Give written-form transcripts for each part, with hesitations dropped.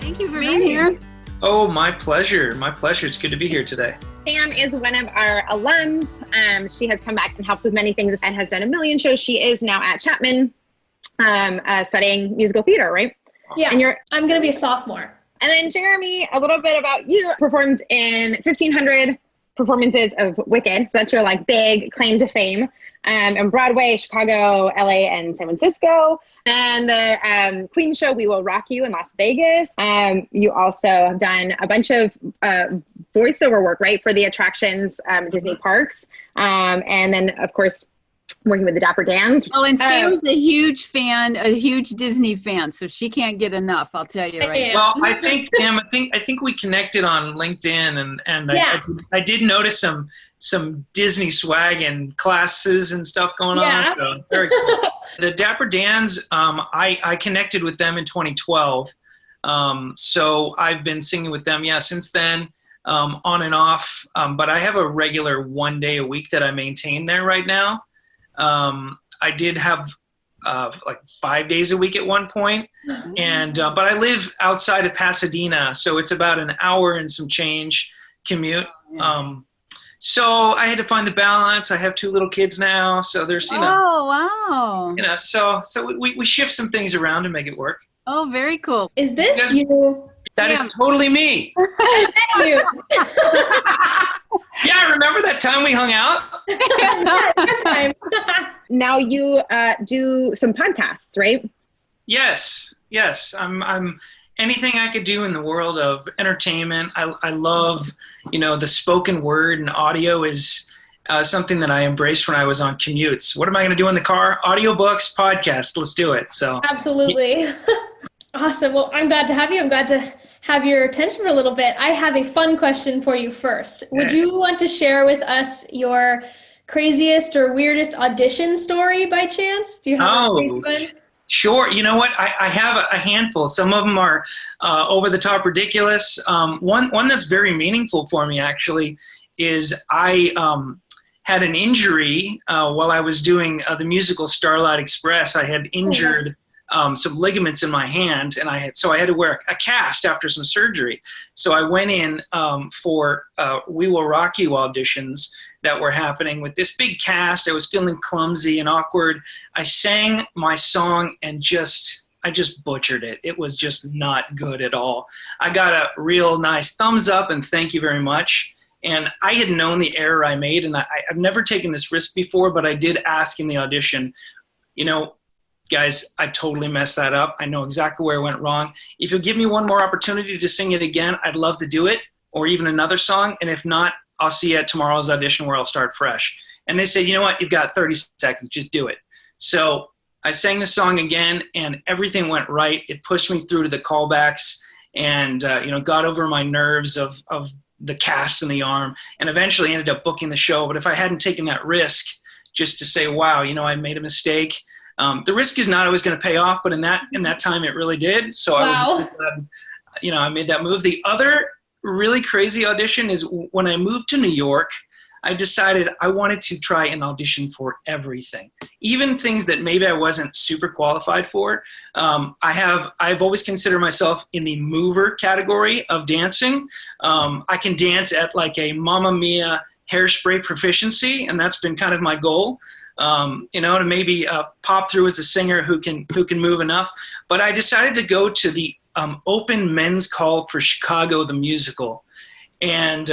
Thank you for being here. Oh, my pleasure. My pleasure. It's good to be here today. Sam is one of our alums. She has come back and helped with many things and has done a million shows. She is now at Chapman studying musical theater, right? Yeah, and I'm going to be a sophomore. And then Jeremy, a little bit about you. Performed in 1,500 performances of Wicked. So that's your like big claim to fame. And Broadway, Chicago, LA, and San Francisco. And the Queen show, We Will Rock You in Las Vegas. You also have done a bunch of voiceover work, right, for the attractions, Disney parks. And then, of course, working with the Dapper Dans. Oh, and Sam's a huge fan, a huge Disney fan, so she can't get enough, I'll tell you right now. Well, I think, Sam, I think we connected on LinkedIn, and Yeah. I did notice some Disney swag and classes and stuff going on. So very cool. The Dapper Dans, I connected with them in 2012. So I've been singing with them, since then, on and off. But I have a regular 1 day a week that I maintain there right now. I did have like 5 days a week at one point, and but I live outside of Pasadena, so it's about an hour and some change commute. So I had to find the balance. I have 2 little kids now, so there's wow, so we shift some things around to make it work. Oh, very cool. Is this you? That is totally me. You. Yeah, remember that time we hung out? That time. Now you do some podcasts, right? Yes. I'm anything I could do in the world of entertainment. I love, the spoken word, and audio is something that I embraced when I was on commutes. What am I going to do in the car? Audiobooks, podcasts. Let's do it. So Absolutely. Awesome. Well, I'm glad to have you. I'm glad to have your attention for a little bit. I have a fun question for you first. Would you want to share with us your craziest or weirdest audition story by chance? Do you have a crazy one? Sure. You know what? I have a handful. Some of them are over the top ridiculous. One that's very meaningful for me, actually, is I had an injury while I was doing the musical Starlight Express. I had injured some ligaments in my hand, and I had to wear a cast after some surgery. So I went in for We Will Rock You auditions that were happening with this big cast. I was feeling clumsy and awkward. I sang my song and I just butchered it. It was just not good at all. I got a real nice thumbs up and thank you very much. And I had known the error I made, and I've never taken this risk before, but I did ask in the audition, guys, I totally messed that up. I know exactly where it went wrong. If you'll give me one more opportunity to sing it again, I'd love to do it, or even another song. And if not, I'll see you at tomorrow's audition where I'll start fresh. And they said, you know what? You've got 30 seconds. Just do it. So I sang the song again, and everything went right. It pushed me through to the callbacks and, got over my nerves of the cast and the arm, and eventually ended up booking the show. But if I hadn't taken that risk just to say, wow, I made a mistake, the risk is not always going to pay off, but in that time it really did. So wow. I was really glad, I made that move. The other really crazy audition is when I moved to New York, I decided I wanted to try and audition for everything, even things that maybe I wasn't super qualified for. I've always considered myself in the mover category of dancing. I can dance at like a Mamma Mia hairspray proficiency, and that's been kind of my goal. To maybe pop through as a singer who can move enough. But I decided to go to the open men's call for Chicago the musical. And,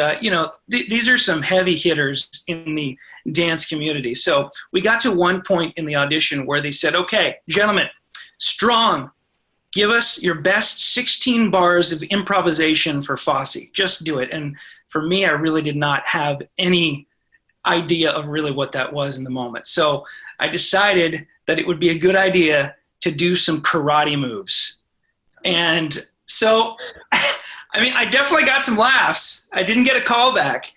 these are some heavy hitters in the dance community. So we got to one point in the audition where they said, okay, gentlemen, strong, give us your best 16 bars of improvisation for Fosse. Just do it. And for me, I really did not have any idea of really what that was in the moment. So I decided that it would be a good idea to do some karate moves. And so, I definitely got some laughs. I didn't get a call back,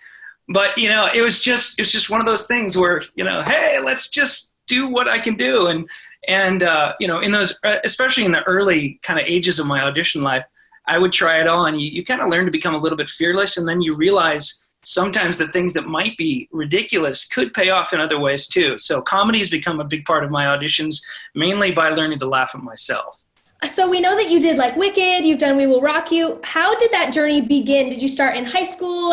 but it was just one of those things where, hey, let's just do what I can do. And in those, especially in the early kind of ages of my audition life, I would try it all, and you kind of learn to become a little bit fearless, and then you realize sometimes the things that might be ridiculous could pay off in other ways too. So comedy has become a big part of my auditions, mainly by learning to laugh at myself. So we know that you did like Wicked, you've done We Will Rock You. How did that journey begin? Did you start in high school?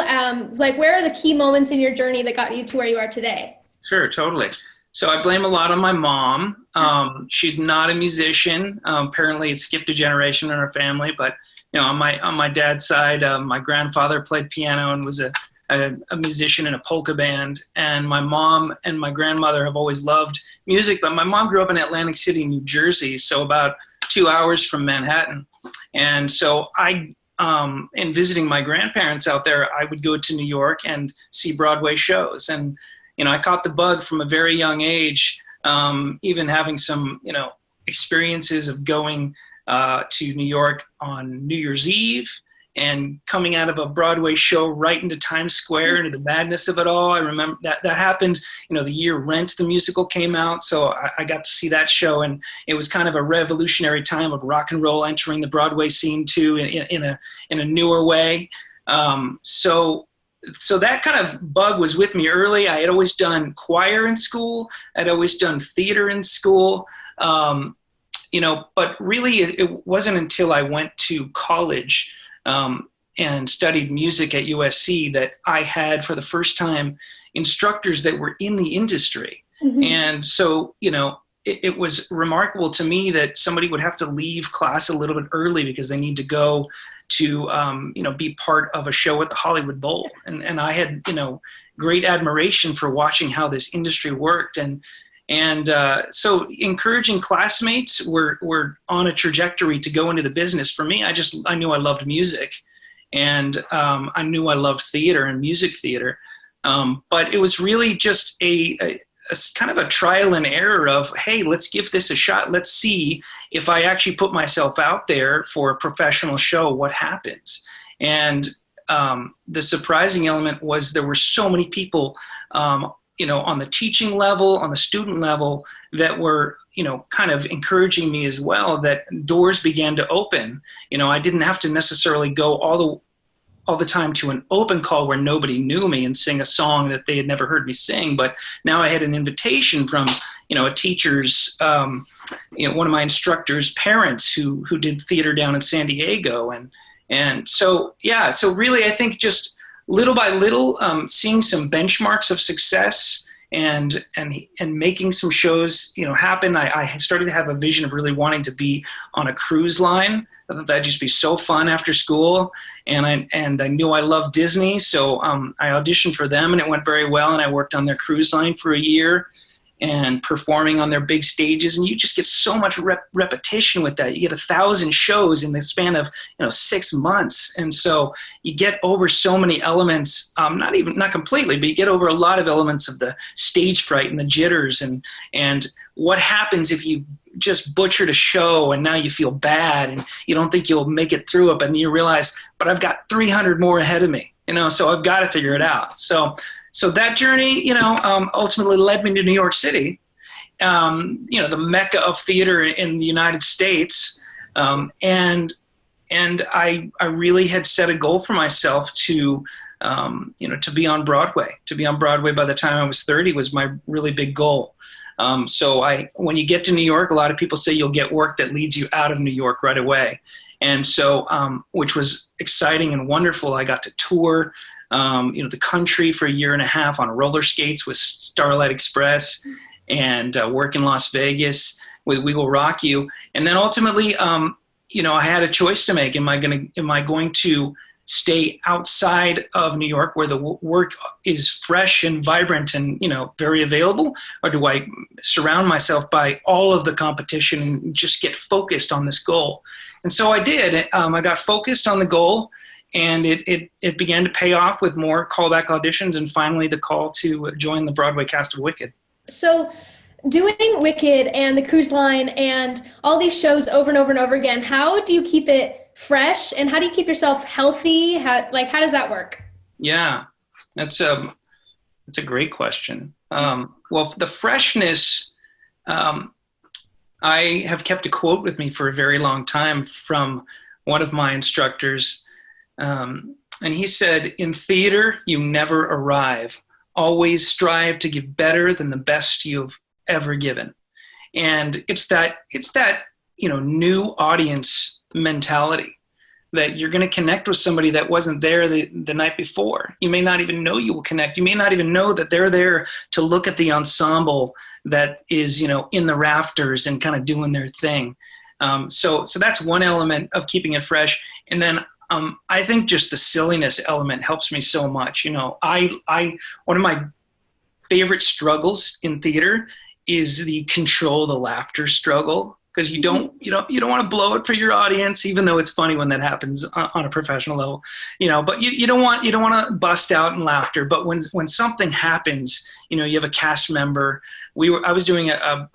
Like, where are the key moments in your journey that got you to where you are today? Sure, totally. So I blame a lot on my mom. She's not a musician. Apparently, it skipped a generation in our family. But on my dad's side, my grandfather played piano and was a musician in a polka band. And my mom and my grandmother have always loved music. But my mom grew up in Atlantic City, New Jersey, so about 2 hours from Manhattan. And so in visiting my grandparents out there, I would go to New York and see Broadway shows. And I caught the bug from a very young age, even having some, experiences of going to New York on New Year's Eve and coming out of a Broadway show right into Times Square, into the madness of it all. I remember that happened, the year Rent, the musical, came out. So I got to see that show, and it was kind of a revolutionary time of rock and roll entering the Broadway scene too, in a newer way. So that kind of bug was with me early. I had always done choir in school. I'd always done theater in school. But really it wasn't until I went to college and studied music at USC that I had, for the first time, instructors that were in the industry. Mm-hmm. And so, it was remarkable to me that somebody would have to leave class a little bit early because they need to go to, be part of a show at the Hollywood Bowl. And I had, great admiration for watching how this industry worked. And so encouraging classmates were on a trajectory to go into the business. For me, I knew I loved music, and I knew I loved theater and music theater. But it was really just a kind of a trial and error of, hey, let's give this a shot. Let's see if I actually put myself out there for a professional show, what happens. And the surprising element was there were so many people, on the teaching level, on the student level, that were, kind of encouraging me as well, that doors began to open. I didn't have to necessarily go all the time to an open call where nobody knew me and sing a song that they had never heard me sing. But now I had an invitation from, a teacher's, one of my instructor's parents who did theater down in San Diego. And so really, I think just little by little, seeing some benchmarks of success and making some shows, happen. I started to have a vision of really wanting to be on a cruise line. I thought that'd just be so fun after school. And I knew I loved Disney. So I auditioned for them, and it went very well. And I worked on their cruise line for a year and performing on their big stages. And you just get so much repetition with that. You get 1,000 shows in the span of, 6 months. And so you get over so many elements, not completely, but you get over a lot of elements of the stage fright and the jitters and what happens if you just butchered a show and now you feel bad and you don't think you'll make it through it, but then you realize, but I've got 300 more ahead of me, so I've got to figure it out. So that journey, ultimately led me to New York City, the mecca of theater in the United States. And I really had set a goal for myself to be on Broadway. To be on Broadway by the time I was 30 was my really big goal. When you get to New York, a lot of people say you'll get work that leads you out of New York right away. And so, which was exciting and wonderful. I got to tour the country for a year and a half on roller skates with Starlight Express, and work in Las Vegas with We Will Rock You. And then ultimately, I had a choice to make. Am I going to stay outside of New York where the work is fresh and vibrant and, very available? Or do I surround myself by all of the competition and just get focused on this goal? And so I did. I got focused on the goal. And it began to pay off with more callback auditions and finally the call to join the Broadway cast of Wicked. So doing Wicked and the cruise line and all these shows over and over and over again, how do you keep it fresh and how do you keep yourself healthy? How does that work? Yeah, that's a great question. Well, the freshness, I have kept a quote with me for a very long time from one of my instructors. And he said, in theater, you never arrive. Always strive to give better than the best you've ever given. And it's that new audience mentality, that you're going to connect with somebody that wasn't there the night before. You may not even know you will connect. You may not even know that they're there to look at the ensemble that is, in the rafters and kind of doing their thing. So that's one element of keeping it fresh. And then I think just the silliness element helps me so much. One of my favorite struggles in theater is the control the laughter struggle, because you don't want to blow it for your audience, even though it's funny when that happens on a professional level, but you don't want to bust out in laughter. But when something happens, you have a cast member. I was doing a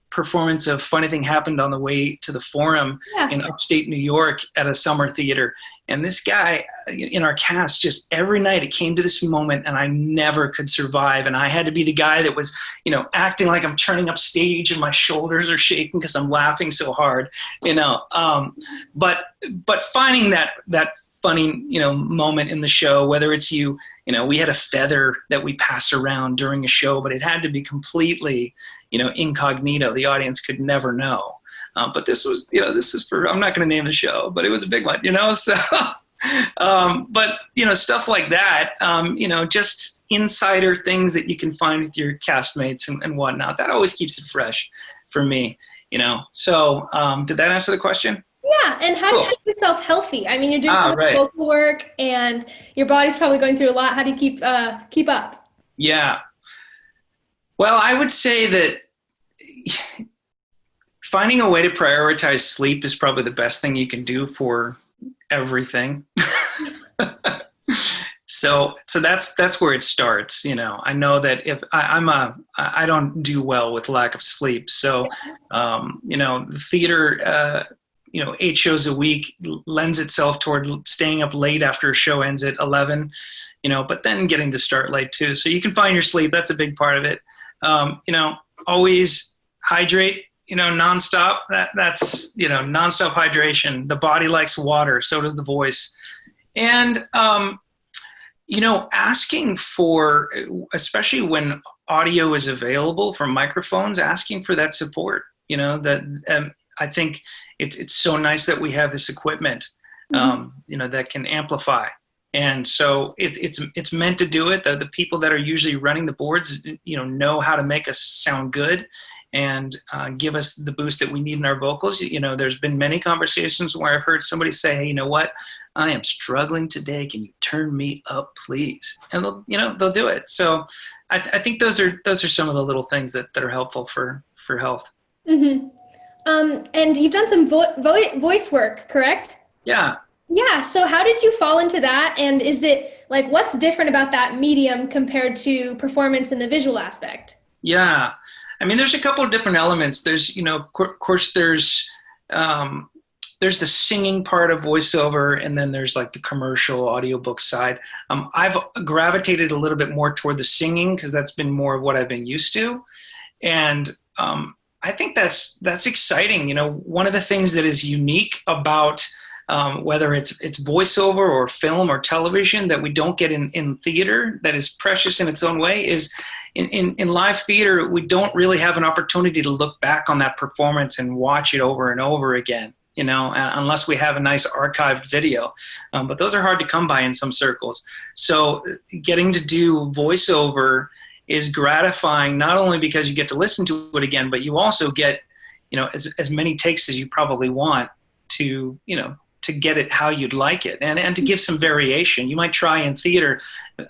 performance of Funny Thing Happened on the way to the Forum in upstate New York at a summer theater. And this guy in our cast, just every night it came to this moment and I never could survive. And I had to be the guy that was, acting like I'm turning up stage and my shoulders are shaking because I'm laughing so hard, but finding that funny, moment in the show, whether it's we had a feather that we passed around during a show, but it had to be completely, incognito. The audience could never know. But this was for, I'm not going to name the show, but it was a big one, so, but, stuff like that, just insider things that you can find with your castmates and whatnot, that always keeps it fresh for me, so, did that answer the question? Yeah, and how do you keep yourself healthy? I mean, you're doing so much vocal work, and your body's probably going through a lot. How do you keep up? Yeah. Well, I would say that finding a way to prioritize sleep is probably the best thing you can do for everything. So that's where it starts. I know that if I don't do well with lack of sleep. So, the theater, 8 shows a week lends itself toward staying up late after a show ends at 11, but then getting to start late too. So you can find your sleep. That's a big part of it. Always hydrate, nonstop. That's nonstop hydration. The body likes water. So does the voice. And, asking for, especially when audio is available from microphones, asking for that support, I think it's so nice that we have this equipment, that can amplify. And so it's meant to do it. The people that are usually running the boards, know how to make us sound good and give us the boost that we need in our vocals. There's been many conversations where I've heard somebody say, hey, you know what? I am struggling today. Can you turn me up, please? And they'll do it. So I think those are some of the little things that are helpful for health. Mm-hmm. And you've done some voice work, correct? Yeah. Yeah. So how did you fall into that? And is it what's different about that medium compared to performance in the visual aspect? Yeah. I mean, there's a couple of different elements. There's, of course, there's the singing part of voiceover, and then there's the commercial audiobook side. I've gravitated a little bit more toward the singing because that's been more of what I've been used to. And, I think that's exciting. One of the things that is unique about whether it's voiceover or film or television that we don't get in theater, that is precious in its own way, is in live theater, we don't really have an opportunity to look back on that performance and watch it over and over again, unless we have a nice archived video. But those are hard to come by in some circles. So getting to do voiceover is gratifying, not only because you get to listen to it again, but you also get, as many takes as you probably want to get it how you'd like it, and to give some variation. You might try in theater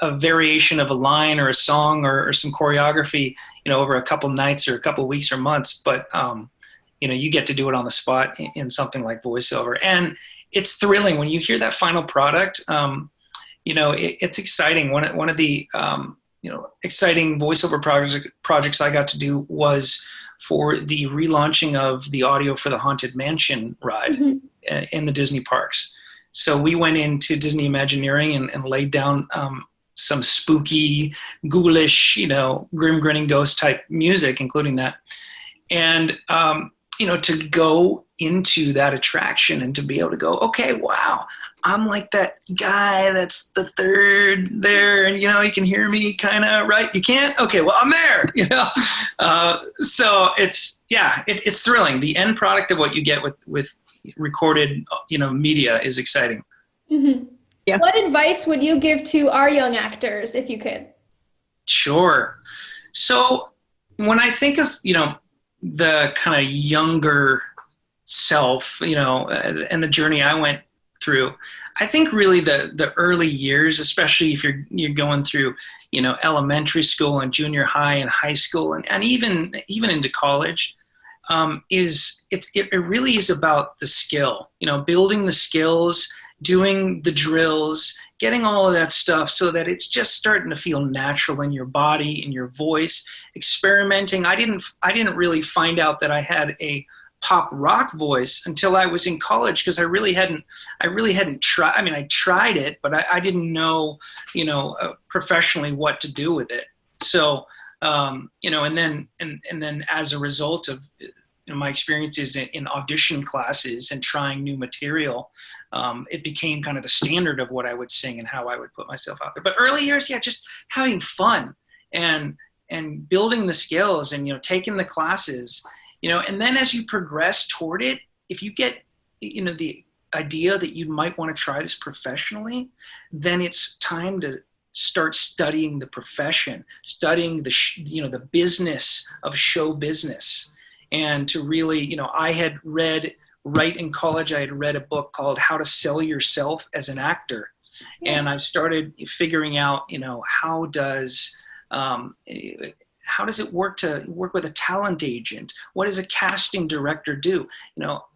a variation of a line or a song or some choreography, over a couple nights or a couple weeks or months, but you get to do it on the spot in something like voiceover. And it's thrilling when you hear that final product. It's exciting. One of the exciting voiceover projects I got to do was for the relaunching of the audio for the Haunted Mansion ride in the Disney parks. So we went into Disney Imagineering and laid down some spooky, ghoulish, grim grinning ghost type music, including that. And, to go into that attraction and to be able to go, okay, wow, I'm like that guy that's the third there, and you can hear me kind of, right? You can't? Okay, well, I'm there, So it's thrilling. The end product of what you get with recorded, media is exciting. Mm-hmm. Yeah. What advice would you give to our young actors if you could? Sure. So when I think of, the kind of younger self, and the journey I went through, I think really the early years, especially if you're going through, elementary school and junior high and high school and even into college, it really is about the skill, building the skills, doing the drills, getting all of that stuff so that it's just starting to feel natural in your body, in your voice, experimenting. I didn't really find out that I had a pop rock voice until I was in college, because I really hadn't tried. I mean, I tried it, but I didn't know, professionally what to do with it. So, and then as a result of my experiences in audition classes and trying new material, it became kind of the standard of what I would sing and how I would put myself out there. But early years, just having fun and building the skills and, taking the classes, and then as you progress toward it, if you get, the idea that you might want to try this professionally, then it's time to start studying the profession, studying the business of show business. And to really, I had read right in college, I had read a book called How to Sell Yourself as an Actor. Yeah. And I started figuring out, how does it work to work with a talent agent? What does a casting director do?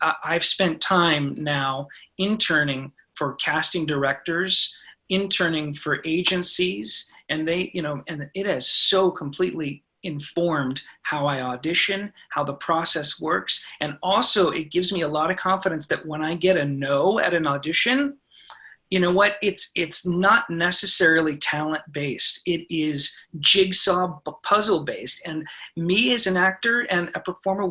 I've spent time now interning for casting directors, interning for agencies, and and it has so completely informed how I audition, how the process works. And also it gives me a lot of confidence that when I get a no at an audition, it's not necessarily talent-based. It is jigsaw puzzle-based. And me as an actor and a performer,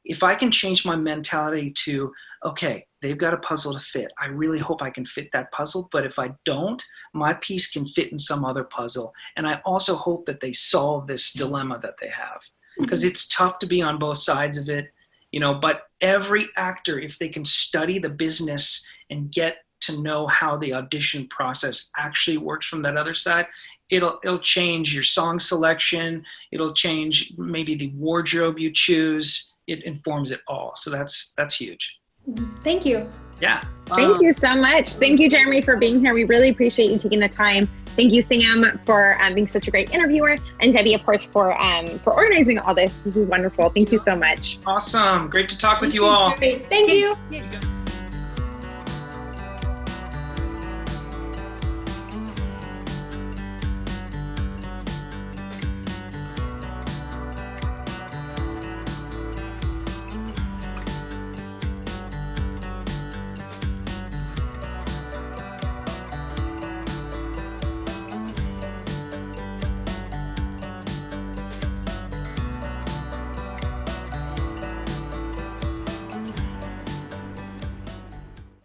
if I can change my mentality to, okay, they've got a puzzle to fit. I really hope I can fit that puzzle. But if I don't, my piece can fit in some other puzzle. And I also hope that they solve this dilemma that they have. Because it's tough to be on both sides of it, but every actor, if they can study the business and get to know how the audition process actually works from that other side, it'll change your song selection. It'll change maybe the wardrobe you choose. It informs it all. So that's huge. Thank you. Yeah. Thank you so much. Thank you, Jeremy, for being here. We really appreciate you taking the time. Thank you, Sam, for being such a great interviewer, and Debbie, of course, for organizing all this. This is wonderful. Thank you so much. Awesome. Great to talk with you all. Great. Thank you. Yeah.